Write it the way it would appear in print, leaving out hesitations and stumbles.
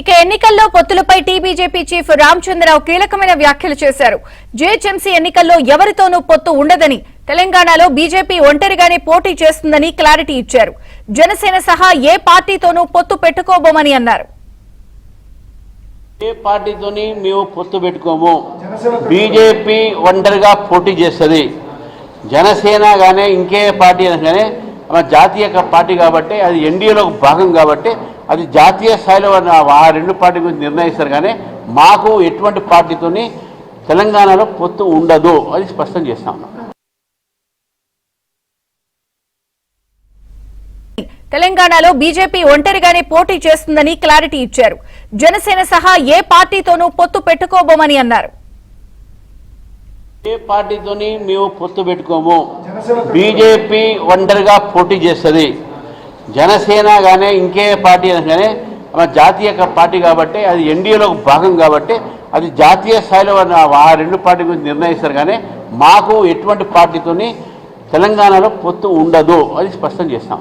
ఇక ఎన్నికల్లో పొత్తులపై TBJP chief Ramachandra Rao కీలకమైన వ్యాఖ్యలు చేశారు. జీహెచ్ఎంసీ ఎన్నికల్లో ఎవరితోనూ పొత్తు ఉండదని, తెలంగాణలో బీజేపీ ఒంటరిగానే పోటీ చేస్తుందని క్లారిటీ ఇచ్చారు. జనసేన సహా ఏ పార్టీతోనూ పొత్తు పెట్టుకోబోమని అన్నారు. ఏ పార్టీతోని మేము పొత్తు పెట్టుకోము. బీజేపీ ఒంటరిగా పోటీ చేస్తుంది. జనసేన గానే ఇంకే పార్టీ కానీ జాతీయ పార్టీ కాబట్టి అది ఎన్డీఏలో భాగం కాబట్టి అది జాతీయ స్థాయిలో ఆ రెండు పార్టీ గురించి నిర్ణయిస్తారు. కానీ మాకు ఎటువంటి పార్టీతోని తెలంగాణలో పొత్తు ఉండదు అది స్పష్టం చేస్తాం. తెలంగాణలో బీజేపీ ఒంటరిగానే పోటీ చేస్తుందని క్లారిటీ ఇచ్చారు. జనసేన సహా ఏ పార్టీతోనూ పొత్తు పెట్టుకోబోమని అన్నారు. ఏ పార్టీతోని మేము పొత్తు పెట్టుకోము. బీజేపీ ఒంటరిగా పోటీ చేస్తుంది. జనసేన గానే ఇంకే పార్టీ కానీ జాతీయ పార్టీ కాబట్టి అది ఎన్డీఏలో భాగం కాబట్టి అది జాతీయ స్థాయిలో ఆ రెండు పార్టీ గురించి నిర్ణయిస్తారు. కానీ మాకు ఎటువంటి పార్టీతోని తెలంగాణలో పొత్తు ఉండదు అది స్పష్టం చేస్తాం.